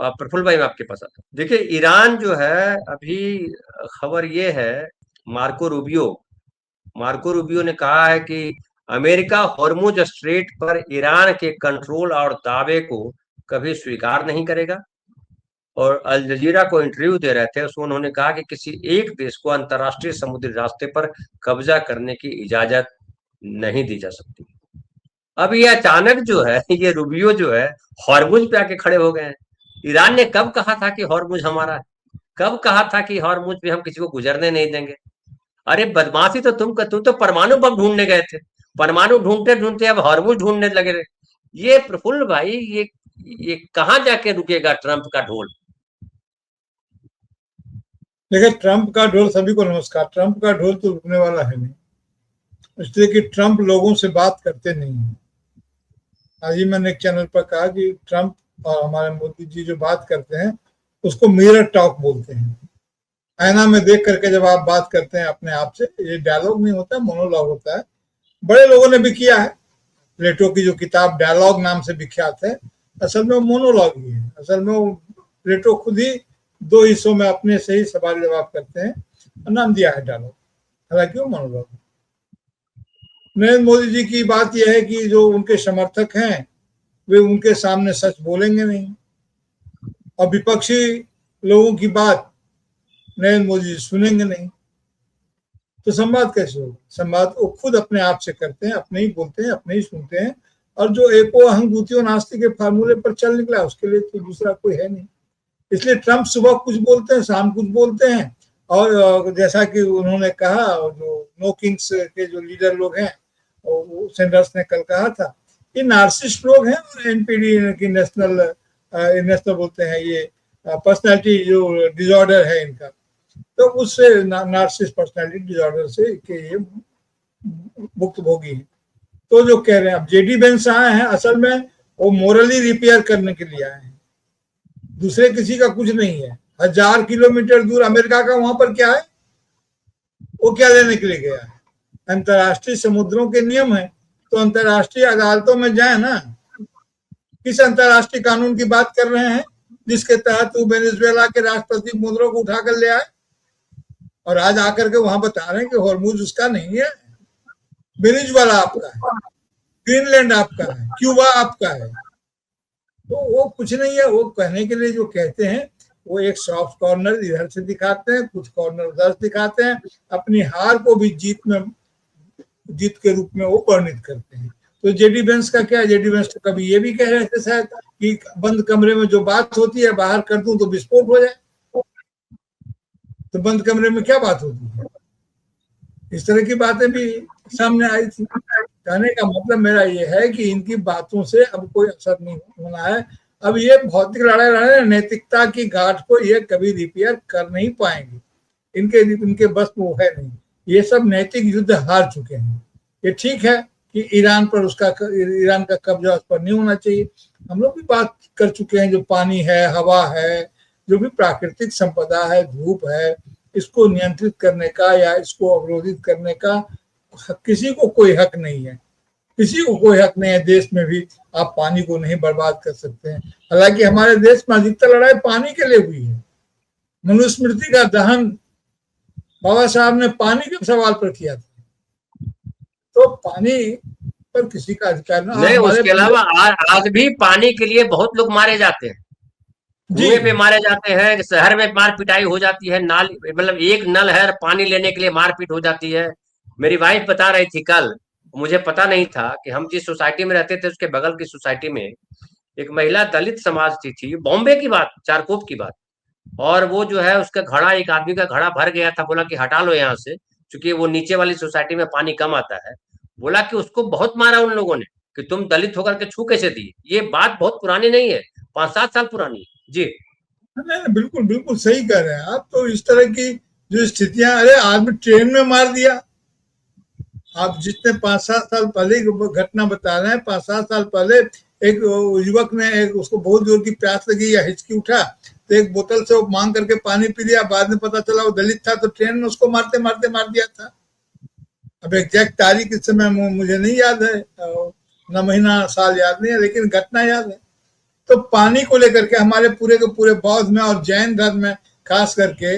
प्रफुल्ल भाई मैं आपके पास आता हूँ। देखिए ईरान जो है अभी खबर ये है, मार्को रूबियो मार्को रूबियो ने कहा है कि अमेरिका हॉर्मुज स्ट्रेट पर ईरान के कंट्रोल और दावे को कभी स्वीकार नहीं करेगा। और अल जजीरा को इंटरव्यू दे रहे थे, उसमें उन्होंने कहा कि किसी एक देश को अंतर्राष्ट्रीय समुद्री रास्ते पर कब्जा करने की इजाजत नहीं दी जा सकती। अब ये अचानक जो है ये रूबियो जो है हॉर्मुज पे आके खड़े हो गए हैं। ईरान ने कब कहा था कि हॉर्मुज हमारा है? कब कहा था कि हॉर्मुज पे हम किसी को गुजरने नहीं देंगे? अरे बदमाशी तो तुम तो परमाणु बम ढूंढने गए थे। परमाणु ढूंढते ढूंढते अब हॉर्मुज ढूंढने लगे थे। ये प्रफुल्ल भाई, ये कहाँ जाके रुकेगा ट्रंप का ढोल? देखिए, ट्रंप का ढोल, सभी को नमस्कार। ट्रंप का ढोल तो रुकने वाला है नहीं, इसलिए कि ट्रंप लोगों से बात करते नहीं है। आज ही मैंने एक चैनल पर कहा कि ट्रंप और हमारे मोदी जी जो बात करते हैं उसको मिरर टॉक बोलते हैं। आईना में देख करके जब आप बात करते हैं अपने आप से, ये डायलॉग नहीं होता, मोनोलॉग होता है। बड़े लोगों ने भी किया है। प्लेटो की जो किताब डायलॉग नाम से विख्यात है, असल में वो मोनोलॉग ही है। असल में वो प्लेटो खुद ही दो हिस्सों में अपने से ही सवाल जवाब करते हैं और नाम दिया है डायलॉग, हालांकि वो मोनोलॉग। नरेंद्र मोदी जी की बात यह है कि जो उनके समर्थक हैं वे उनके सामने सच बोलेंगे नहीं, और विपक्षी लोगों की बात नरेंद्र मोदी जी सुनेंगे नहीं, तो संवाद कैसे होगा? संवाद वो खुद अपने आप से करते हैं, अपने ही बोलते हैं, अपने ही सुनते हैं। और जो एको अहं द्वितीयो नास्ति के फार्मूले पर चल निकला, उसके लिए तो दूसरा कोई है नहीं। इसलिए ट्रंप सुबह कुछ बोलते हैं, शाम कुछ बोलते हैं। और जैसा कि उन्होंने कहा, जो नो किंग्स के जो लीडर लोग हैं, सैंडर्स ने कल कहा था, ये नार्सिस्ट लोग हैं। और एनपीडी की नेशनल बोलते हैं, ये पर्सनैलिटी जो डिसऑर्डर है इनका, तो उससे नार्सिस्ट पर्सनैलिटी डिसऑर्डर से के ये भुक्तभोगी हैं। तो जो कह रहे हैं, अब जेडी बेंस आए हैं, असल में वो मोरली रिपेयर करने के लिए आए हैं, दूसरे किसी का कुछ नहीं है। 1000 किलोमीटर दूर अमेरिका का वहां पर क्या है, वो क्या लेने के लिए गया है? अंतर्राष्ट्रीय समुद्रों के नियम है, तो अंतर्राष्ट्रीय अदालतों में जाए ना। किस अंतर्राष्ट्रीय कानून की बात कर रहे हैं जिसके तहत वो वेनेजुएला के राष्ट्रपति मुद्रो को उठाकर ले आए, और आज आकर के वहां बता रहे हैं कि हॉर्मुज उसका नहीं है, वेनेजुएला आपका है, ग्रीनलैंड आपका है, क्यूबा आपका है। तो वो कुछ नहीं है। वो कहने के लिए जो कहते हैं, वो एक सॉफ्ट कॉर्नर इधर से दिखाते हैं, कुछ कॉर्नर उधर से दिखाते हैं, अपनी हार को भी जीत के रूप में वो वर्णित करते हैं। तो जेडी बेंस का क्या है? जेडी बेंस तो कभी ये भी कह रहे थे शायद कि बंद कमरे में जो बात होती है बाहर कर दूं तो विस्फोट हो जाए। तो बंद कमरे में क्या बात होती है? इस तरह की बातें भी सामने आई थी। कहने का मतलब मेरा ये है कि इनकी बातों से अब कोई असर नहीं होना है। अब ये भौतिक लड़ाई लड़े, नैतिकता की घाट को ये कभी रिपेयर कर नहीं पाएंगे। इनके बस में वो है नहीं। ये सब नैतिक युद्ध हार चुके हैं। ये ठीक है कि ईरान का कब्जा उस पर नहीं होना चाहिए। हम लोग भी बात कर चुके हैं, जो पानी है, हवा है, जो भी प्राकृतिक संपदा है, धूप है, इसको नियंत्रित करने का या इसको अवरोधित करने का किसी को कोई हक नहीं है। किसी को कोई हक नहीं है। देश में भी आप पानी को नहीं बर्बाद कर सकते हैं। हालांकि हमारे देश में अधिकतर लड़ाई पानी के लिए हुई है। मनुस्मृति का दहन बाबा साहब ने पानी के सवाल पर किया था। तो पानी पर किसी का अधिकार नहीं, उसके अलावा आज भी पानी के लिए बहुत लोग मारे जाते हैं, कुएं पे मारे जाते हैं, शहर में मार पिटाई हो जाती है, नाली मतलब एक नल है, पानी लेने के लिए मारपीट हो जाती है। मेरी वाइफ बता रही थी कल, मुझे पता नहीं था कि हम जिस सोसाइटी में रहते थे उसके बगल की सोसाइटी में एक महिला दलित समाज की थी, बॉम्बे की बात, चारकोप की बात। और वो जो है उसका घड़ा, एक आदमी का घड़ा भर गया था, बोला कि हटा लो यहाँ से, क्योंकि वो नीचे वाली सोसाइटी में पानी कम आता है। बोला कि उसको बहुत मारा उन लोगों ने कि तुम दलित होकर के छू कैसे दी। ये बात बहुत पुरानी नहीं है, 5-7 साल पुरानी है जी। नहीं, बिल्कुल बिल्कुल सही कह रहे हैं आप। तो इस तरह की जो स्थितियां, अरे आदमी ट्रेन में मार दिया। आप जितने 5-7 साल पहले घटना बता रहे हैं, 5-7 साल पहले एक युवक ने, एक उसको बहुत जोर की प्यास लगी या हिचकी उठा, तो एक बोतल से वो मांग करके पानी पी लिया। बाद में पता चला वो दलित था, तो ट्रेन में उसको मारते मारते मार दिया था। अब एग्जैक्ट तारीख इस समय मुझे नहीं याद है, न महीना साल याद नहीं है, लेकिन घटना याद है। तो पानी को लेकर के हमारे पूरे के पूरे बौद्ध में और जैन धर्म में खास करके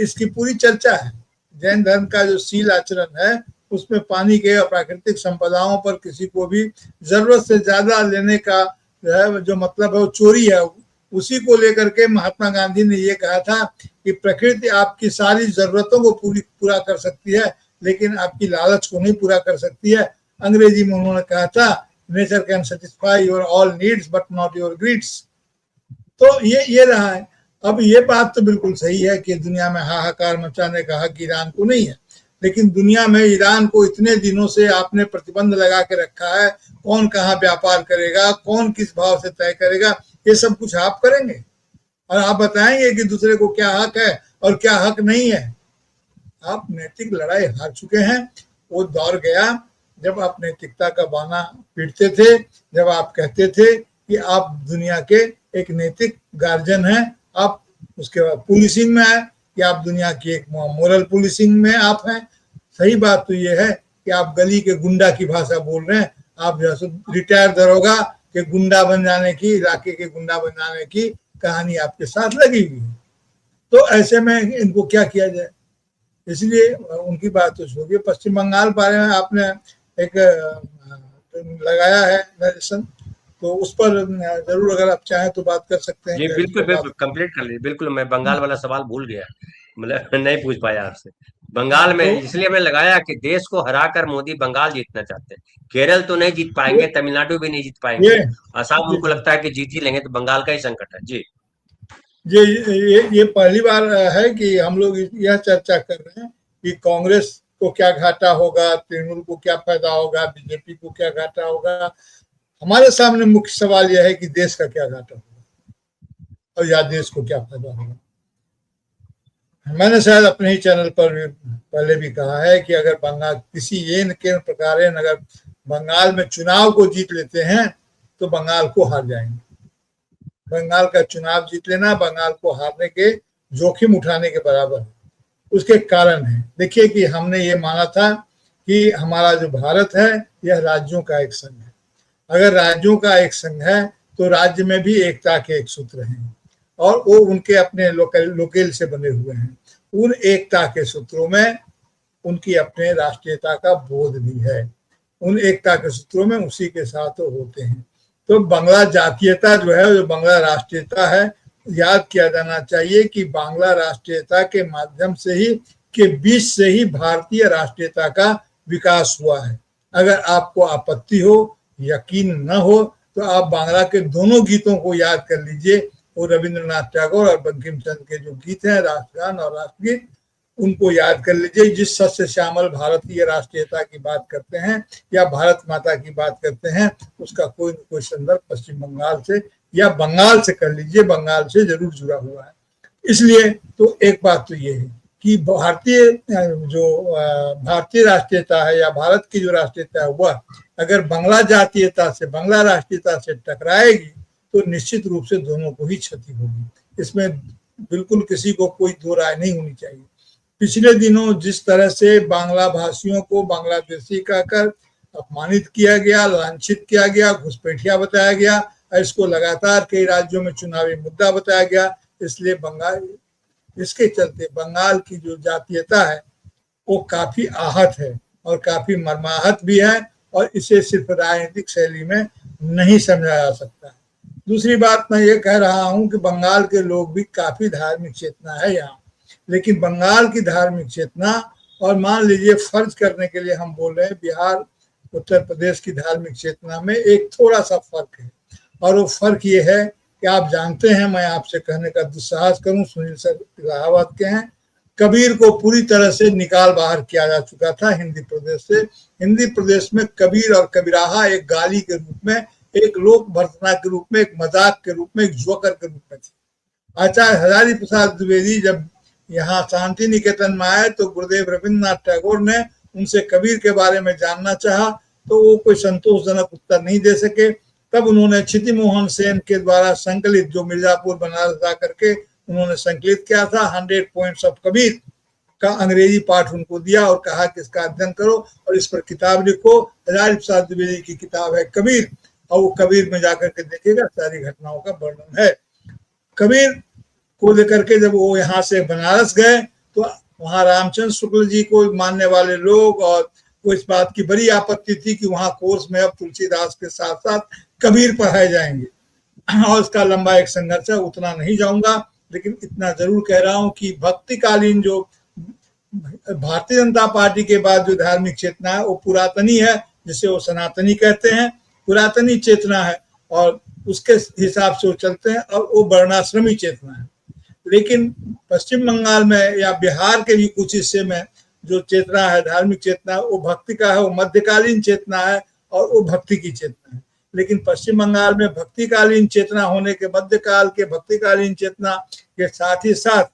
इसकी पूरी चर्चा है। जैन धर्म का जो शील आचरण है उसमें पानी के प्राकृतिक संपदाओं पर किसी को भी जरूरत से ज्यादा लेने का जो मतलब है वो चोरी है। उसी को लेकर के महात्मा गांधी ने ये कहा था कि प्रकृति आपकी सारी जरूरतों को पूरा कर सकती है, लेकिन आपकी लालच को नहीं पूरा कर सकती है। अंग्रेजी में उन्होंने कहा था, nature can satisfy your all needs but not your grids. तो ये रहा है। अब ये बात तो बिल्कुल सही है कि दुनिया में हाहाकार मचाने का हक ईरान को नहीं है, लेकिन दुनिया में ईरान को इतने दिनों से आपने प्रतिबंध लगा के रखा है, कौन कहाँ व्यापार करेगा, कौन किस भाव से तय करेगा, ये सब कुछ आप करेंगे और आप बताएंगे कि दूसरे को क्या हक है और क्या हक नहीं है। आप नैतिक लड़ाई हार चुके हैं। वो दौर गया जब आप नैतिकता का बाना पीटते थे, जब आप कहते थे कि आप दुनिया के एक नैतिक गार्जियन हैं। आप उसके बाद पुलिसिंग में आए कि आप दुनिया की एक मोरल पुलिसिंग में आप हैं। सही बात तो ये है कि आप गली के गुंडा की भाषा बोल रहे हैं। आप जैसे रिटायर दरोगा के गुंडा बन जाने की, इलाके के गुंडा बन जाने की कहानी आपके साथ लगी हुई है। तो ऐसे में इनको क्या किया जाए, इसलिए उनकी बात तो छोड़िए। पश्चिम बंगाल बारे में आपने एक लगाया है नरेशन, तो उस पर जरूर अगर आप चाहें तो बात कर सकते हैं। जी बिल्कुल बिल्कुल, कंप्लीट कर लीजिए। बिल्कुल, मैं बंगाल वाला सवाल भूल गया, मतलब नहीं पूछ पाया आपसे। बंगाल में तो इसलिए मैं लगाया कि देश को हराकर मोदी बंगाल जीतना चाहते हैं। केरल तो नहीं जीत पाएंगे, तमिलनाडु भी नहीं जीत ये पाएंगे, असम जी उनको लगता है कि जीत ही लेंगे, तो बंगाल का ही संकट है। जी ये पहली बार है कि हम लोग यह चर्चा कर रहे हैं कि कांग्रेस को क्या घाटा होगा, तृणमूल को क्या फायदा होगा, बीजेपी को क्या घाटा होगा। हमारे सामने मुख्य सवाल यह है कि देश का क्या घाटा होगा और या देश को क्या फायदा होगा। मैंने शायद अपने ही चैनल पर भी पहले भी कहा है कि अगर बंगाल किसी के प्रकार अगर बंगाल में चुनाव को जीत लेते हैं तो बंगाल को हार जाएंगे। बंगाल का चुनाव जीत लेना बंगाल को हारने के जोखिम उठाने के बराबर है। उसके कारण है, देखिए कि हमने ये माना था कि हमारा जो भारत है यह राज्यों का एक संघ है। अगर राज्यों का एक संघ है तो राज्य में भी एकता के एक सूत्र हैं और वो उनके अपने लोकेल से बने हुए हैं। उन एकता के सूत्रों में उनकी अपने राष्ट्रीयता का बोध भी है। उन एकता के सूत्रों में उसी के साथ होते हैं। तो बांग्ला जातीयता जो है, जो बांग्ला राष्ट्रीयता है, याद किया जाना चाहिए कि बांग्ला राष्ट्रीयता के माध्यम से ही के बीच से ही भारतीय राष्ट्रीयता का विकास हुआ है। अगर आपको आपत्ति हो, यकीन न हो, तो आप बांग्ला के दोनों गीतों को याद कर लीजिए। वो रविंद्रनाथ टैगोर और बंकिम चंद्र के जो गीत हैं, राष्ट्रगान और राष्ट्रगीत, उनको याद कर लीजिए। जिस सस्य श्यामल भारतीय राष्ट्रीयता की बात करते हैं या भारत माता की बात करते हैं, उसका कोई न कोई संदर्भ पश्चिम बंगाल से या बंगाल से कर लीजिए, बंगाल से जरूर जुड़ा हुआ है। इसलिए तो एक बात तो ये है कि भारतीय राष्ट्रीयता है या भारत की जो राष्ट्रीयता है वह अगर बांग्ला जातीयता से, बांग्ला राष्ट्रीयता से टकराएगी तो निश्चित रूप से दोनों को ही क्षति होगी। इसमें बिल्कुल किसी को कोई दो राय नहीं होनी चाहिए। पिछले दिनों जिस तरह से बांग्ला भाषियों को बांग्लादेशी कहकर अपमानित किया गया, लांछित किया गया, घुसपैठिया बताया गया, इसको लगातार कई राज्यों में चुनावी मुद्दा बताया गया। इसलिए इसके चलते बंगाल की जो जातीयता है वो काफी आहत है और काफी मर्माहत भी है और इसे सिर्फ राजनीतिक शैली में नहीं समझा जा सकता। दूसरी बात मैं ये कह रहा हूं कि बंगाल के लोग भी काफी धार्मिक चेतना है यहाँ, लेकिन बंगाल की धार्मिक चेतना और मान लीजिए फर्ज करने के लिए हम बोल रहे हैं बिहार उत्तर प्रदेश की धार्मिक चेतना में एक थोड़ा सा फर्क है। और वो फर्क ये है कि आप जानते हैं, मैं आपसे कहने का दुस्साहस करूं, सुनील सर इलाहाबाद के हैं, कबीर को पूरी तरह से निकाल बाहर किया जा चुका था हिंदी प्रदेश से। हिंदी प्रदेश में कबीर और कबीराहा एक गाली के रूप में, एक लोक भर्तना के रूप में, एक मजाक के रूप में, एक जोकर के रूप में थी। आचार्य हजारी प्रसाद द्विवेदी जब यहाँ शांति निकेतन में आए तो गुरुदेव रविन्द्रनाथ टैगोर ने उनसे कबीर के बारे में जानना चाहा तो वो कोई संतोषजनक उत्तर नहीं दे सके। तब उन्होंने क्षिति मोहन सेन के द्वारा संकलित, जो मिर्जापुर बनारस जा करके उन्होंने संकलित किया था, 100 पॉइंट्स ऑफ कबीर का अंग्रेजी पाठ उनको दिया और कहा कि इसका अध्ययन करो और इस पर किताब लिखो। हजारी प्रसाद द्विवेदी की किताब है कबीर। और वो कबीर में जाकर के देखेगा, सारी घटनाओं का वर्णन है। कबीर को लेकर के जब वो यहाँ से बनारस गए तो वहां रामचंद्र शुक्ल जी को मानने वाले लोग और वो इस बात की बड़ी आपत्ति थी कि वहां कोर्स में अब तुलसीदास के साथ साथ कबीर पढ़ाए जाएंगे, और उसका लंबा एक संघर्ष है, उतना नहीं जाऊंगा, लेकिन इतना जरूर कह रहा हूं कि भक्तिकालीन जो भारतीय जनता पार्टी के बाद जो धार्मिक चेतना है वो पुरातनी है, जिसे वो सनातनी कहते हैं, पुरातनी चेतना है और उसके हिसाब से वो चलते हैं, और वो वर्णाश्रमी चेतना है। लेकिन पश्चिम बंगाल में या बिहार के भी कुछ हिस्से में जो चेतना है, धार्मिक चेतना, वो भक्ति का है, वो मध्यकालीन चेतना है और वो भक्ति की चेतना है। लेकिन पश्चिम बंगाल में भक्तिकालीन चेतना होने के, मध्यकाल के भक्तिकालीन चेतना के साथ ही साथ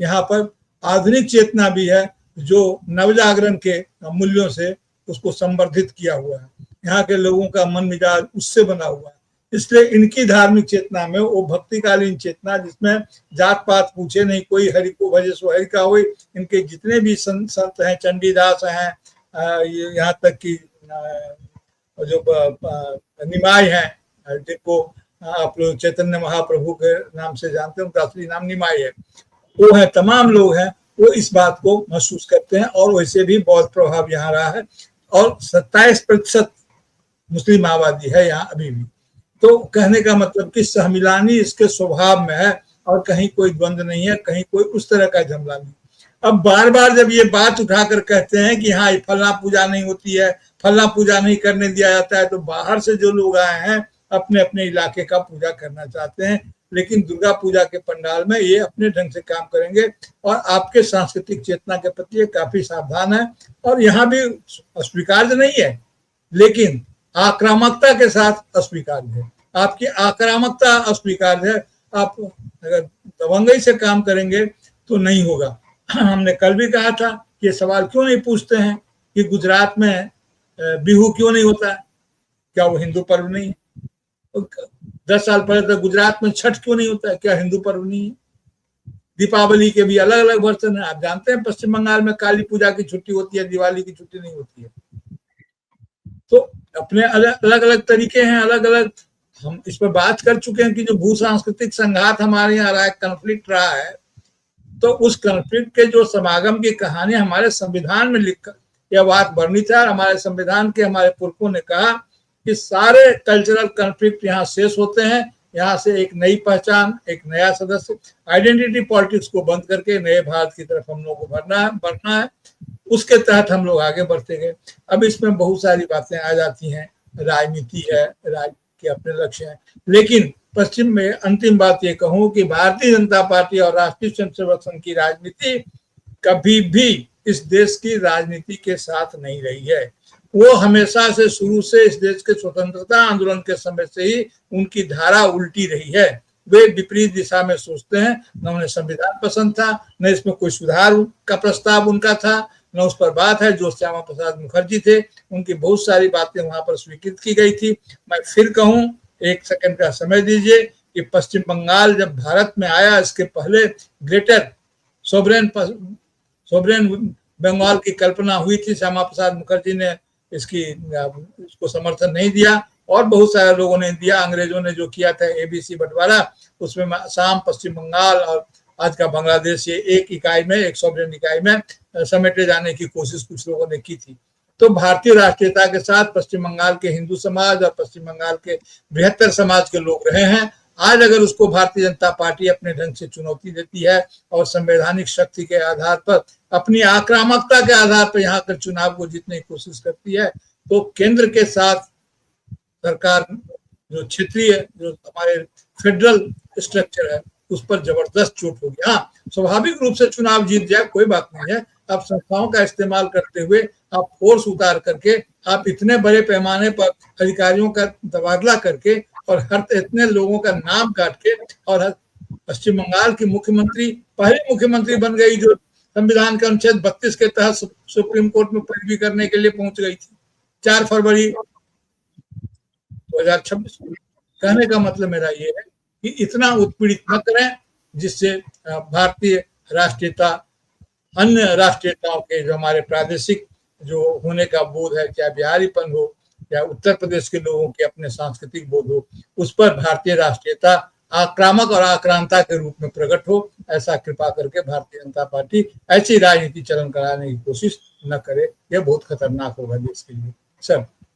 यहाँ पर आधुनिक चेतना भी है, जो नवजागरण के मूल्यों से उसको संवर्धित किया हुआ है। यहाँ के लोगों का मन मिजाज उससे बना हुआ है, इसलिए इनकी धार्मिक चेतना में वो भक्तिकालीन चेतना, जिसमें जात पात पूछे नहीं, कोई हरि को भजे सो हरि का होए। इनके जितने भी संत हैं, चंडीदास हैं, यहाँ तक कि जो निमाय हैं, जिनको आप लोग चैतन्य महाप्रभु के नाम से जानते हैं, उनका असली नाम निमाय है, वो है, तमाम लोग हैं, वो इस बात को महसूस करते हैं। और वैसे भी बौद्ध प्रभाव यहाँ रहा है, और 27% मुस्लिम आबादी है यहाँ अभी भी। तो कहने का मतलब कि सहमिलानी इसके स्वभाव में है, और कहीं कोई द्वंद्व नहीं है, कहीं कोई उस तरह का झगड़ा नहीं। अब बार बार जब ये बात उठाकर कहते हैं कि हाँ फलना पूजा नहीं होती है, फलना पूजा नहीं करने दिया जाता है, तो बाहर से जो लोग आए हैं अपने अपने इलाके का पूजा करना चाहते हैं, लेकिन दुर्गा पूजा के पंडाल में ये अपने ढंग से काम करेंगे, और आपके सांस्कृतिक चेतना के प्रति काफी सावधान है। और यहाँ भी अस्वीकार्य नहीं है, लेकिन आक्रामकता के साथ अस्वीकार्य है। आपकी आक्रामकता अस्वीकार्य है, आप अगर दबंगई से काम करेंगे तो नहीं होगा। हमने कल भी कहा था कि ये सवाल क्यों नहीं पूछते हैं कि गुजरात में बिहू क्यों नहीं होता है, क्या वो हिंदू पर्व नहीं है? 10 साल पहले तक गुजरात में छठ क्यों नहीं होता है, क्या हिंदू पर्व नहीं है? दीपावली के भी अलग अलग वर्जन है। आप जानते हैं पश्चिम बंगाल में काली पूजा की छुट्टी होती है, दिवाली की छुट्टी नहीं होती है। तो अपने अलग अलग तरीके हैं, अलग अलग। हम इस पर बात कर चुके हैं कि जो भू सांस्कृतिक संघात हमारे यहाँ रहा है, कन्फ्लिक्ट रहा है, तो उस कन्फ्लिक्ट के जो समागम की कहानी हमारे संविधान में लिखकर यह बात वर्णित है। हमारे संविधान के हमारे पुरखों ने कहा कि सारे कल्चरल कन्फ्लिक्ट यहाँ शेष होते हैं, यहाँ से एक नई पहचान, एक नया सदस्य, आइडेंटिटी पॉलिटिक्स को बंद करके नए भारत की तरफ हम लोगों को बढ़ना है। उसके तहत हम लोग आगे बढ़ते गए। अब इसमें बहुत सारी बातें आ जाती हैं, राजनीति है, राज्य के अपने लक्ष्य हैं, लेकिन पश्चिम में अंतिम बात ये कहूं कि भारतीय जनता पार्टी और राष्ट्रीय स्वयंसेवक संघ की राजनीति कभी भी इस देश की राजनीति के साथ नहीं रही है। वो हमेशा से शुरू से इस देश के स्वतंत्रता आंदोलन के समय से ही उनकी धारा उल्टी रही है। वे विपरीत दिशा में सोचते हैं, न उन्हें संविधान पसंद था, न इसमें कोई सुधार का प्रस्ताव उनका था, न उस पर बात है। जो श्यामा प्रसाद मुखर्जी थे, उनकी बहुत सारी बातें वहां पर स्वीकृत की गई थी। मैं फिर कहूं, एक सेकंड का समय दीजिए, कि पश्चिम बंगाल जब भारत में आया, इसके पहले ग्रेटर सोवरेन बंगाल की कल्पना हुई थी। श्यामा प्रसाद मुखर्जी ने इसको समर्थन नहीं दिया, और बहुत सारे लोगों ने दिया। अंग्रेजों ने जो किया था ABC बंटवारा, उसमें असम, पश्चिम बंगाल और आज का बांग्लादेश, ये एक इकाई में, एक सोवरेन इकाई में समेटे जाने की कोशिश कुछ लोगों ने की थी। तो भारतीय राष्ट्रीयता के साथ पश्चिम बंगाल के हिंदू समाज और पश्चिम बंगाल के बृहत्तर समाज के लोग रहे हैं। आज अगर उसको भारतीय जनता पार्टी अपने ढंग से चुनौती देती है और संवैधानिक शक्ति के आधार पर, अपनी आक्रामकता के आधार पर यहाँ कर चुनाव को जीतने की कोशिश करती है, तो केंद्र के साथ सरकार जो क्षेत्रीय, जो हमारे फेडरल स्ट्रक्चर है, उस पर जबरदस्त चोट होगी। हाँ, स्वाभाविक रूप से चुनाव जीत जाए, कोई बात नहीं है। आप संस्थाओं का इस्तेमाल करते हुए, आप फोर्स उतार करके, आप इतने बड़े पैमाने पर अधिकारियों का तबादला करके और हर इतने लोगों का नाम काट के, और पश्चिम बंगाल की मुख्यमंत्री पहली मुख्यमंत्री बन गई जो संविधान के अनुच्छेद 32 के तहत सुप्रीम कोर्ट में पैरवी करने के लिए पहुंच गई थी 4 फरवरी 2026। कहने का मतलब मेरा ये है कि इतना उत्पीड़ित न करें, जिससे भारतीय राष्ट्रीयता अन्य राष्ट्रीयताओं के जो हमारे प्रादेशिक जो होने का बोध है, चाहे बिहारीपन हो, या उत्तर प्रदेश के लोगों के अपने सांस्कृतिक बोध हो, उस पर भारतीय राष्ट्रीयता आक्रामक और आक्रांता के रूप में प्रकट हो, ऐसा कृपा करके भारतीय जनता पार्टी ऐसी राजनीति चलन कराने की कोशिश न करे। यह बहुत खतरनाक होगा देश के लिए। सर